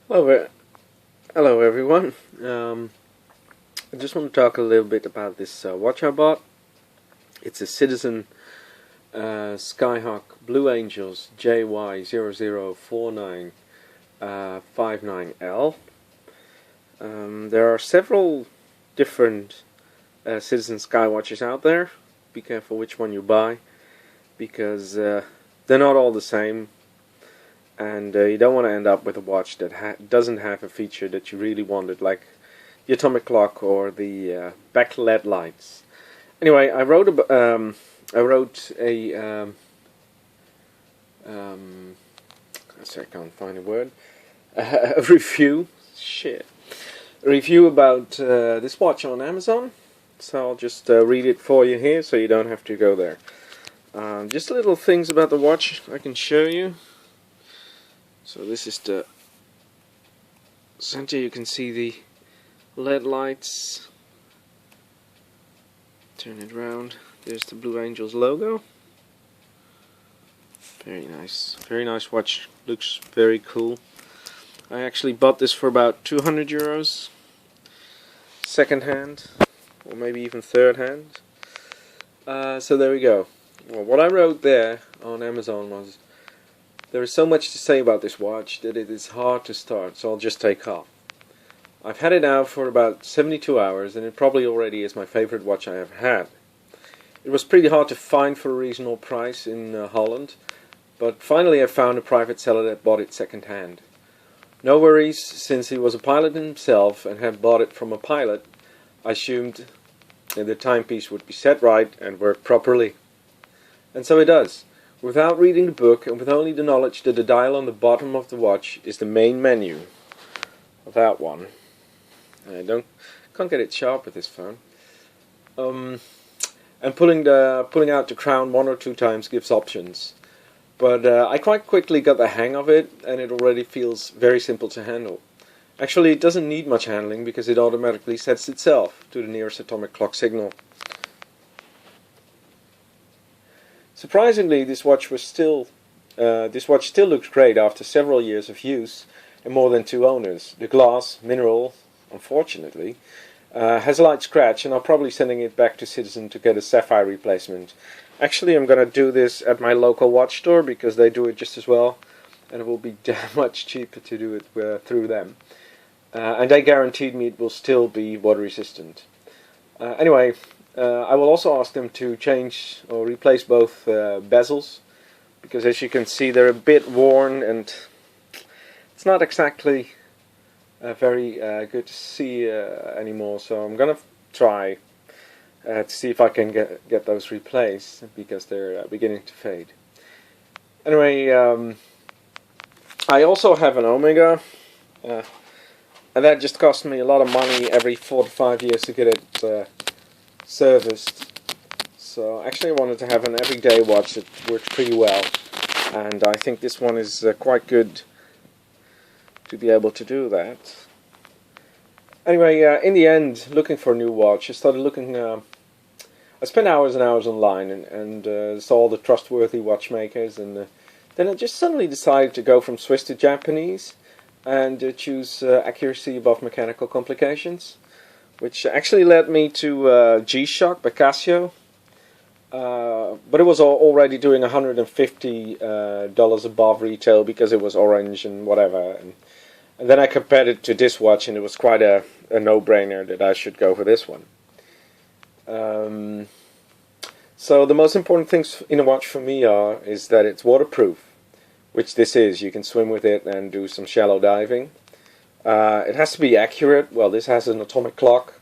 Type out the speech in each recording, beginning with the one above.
Hello everyone. I just want to talk a little bit about this watch I bought. It's a Citizen Skyhawk Blue Angels JY0040-59L. There are several different Citizen Sky watches out there. Be careful which one you buy, because they're not all the same. And you don't want to end up with a watch that doesn't have a feature that you really wanted, like the atomic clock or the backlit lights. Anyway, I wrote a I can't find a word. A review. Shit. A review about this watch on Amazon. So I'll just read it for you here, so you don't have to go there. Just little things about the watch I can show you. So this is the center. You can see the LED lights. Turn it around. There's the Blue Angels logo. Very nice watch. Looks very cool. I actually bought this for about 200 euros, second hand, or maybe even third hand. So there we go. Well, what I wrote there on Amazon was, there is so much to say about this watch that it is hard to start, so I'll just take off. I've had it now for about 72 hours, and it probably already is my favorite watch I ever had. It was pretty hard to find for a reasonable price in Holland, but finally I found a private seller that bought it second hand. No worries, since he was a pilot himself and had bought it from a pilot. I assumed that the timepiece would be set right and work properly. And so it does. Without reading the book, and with only the knowledge that the dial on the bottom of the watch is the main menu of that one. I can't get it sharp with this phone. And pulling out the crown one or two times gives options. But I quite quickly got the hang of it, and it already feels very simple to handle. Actually, it doesn't need much handling because it automatically sets itself to the nearest atomic clock signal. Surprisingly, this watch still looks great after several years of use and more than 2 owners. The glass, mineral, unfortunately, has a light scratch, and I'm probably sending it back to Citizen to get a sapphire replacement. Actually, I'm going to do this at my local watch store because they do it just as well, and it will be damn much cheaper to do it through them. And they guaranteed me it will still be water resistant. Anyway. I will also ask them to change or replace both bezels, because as you can see they're a bit worn and it's not exactly very good to see anymore, so I'm gonna try to see if I can get those replaced, because they're beginning to fade. Anyway, I also have an Omega, and that just cost me a lot of money every 4 to 5 years to get it serviced. So actually I wanted to have an everyday watch that works pretty well, and I think this one is quite good to be able to do that. Anyway, in the end, looking for a new watch, I started looking, I spent hours and hours online and saw all the trustworthy watchmakers, and then I just suddenly decided to go from Swiss to Japanese and choose accuracy above mechanical complications, which actually led me to G-Shock by Casio, but it was already doing $150 above retail because it was orange and whatever, and then I compared it to this watch, and it was quite a no-brainer that I should go for this one. So the most important things in a watch for me is that it's waterproof, which this is. You can swim with it and do some shallow diving. It has to be accurate. Well, this has an atomic clock.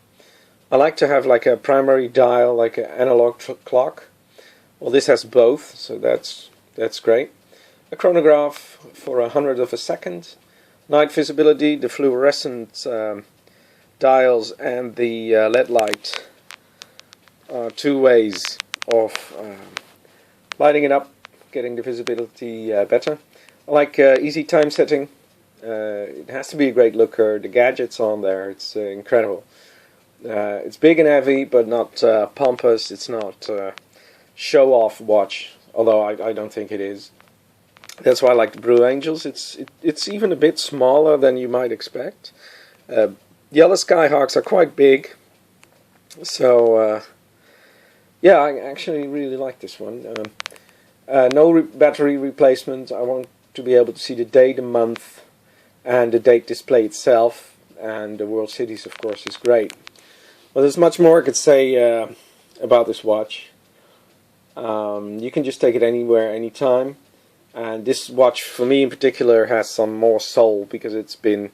I like to have like a primary dial, like an analog clock. Well, this has both, so that's great. A chronograph for 100th of a second. Night visibility, the fluorescent dials and the LED light are 2 ways of lighting it up, getting the visibility better. I like easy time setting. It has to be a great looker. The gadgets on there, it's incredible. It's big and heavy, but not pompous. It's not show-off watch, although I don't think it is. That's why I like the Blue Angels. It's even a bit smaller than you might expect. The other Skyhawks are quite big, so yeah, I actually really like this one. No battery replacement. I want to be able to see the day, the month, and the date display itself. And the World Cities, of course, is great. Well, there's much more I could say about this watch. You can just take it anywhere, anytime. And this watch, for me in particular, has some more soul because it's been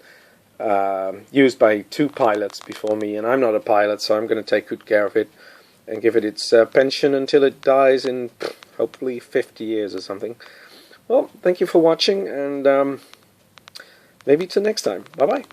used by 2 pilots before me, and I'm not a pilot, so I'm going to take good care of it and give it its pension until it dies in hopefully 50 years or something. Well, thank you for watching, and maybe till next time. Bye bye.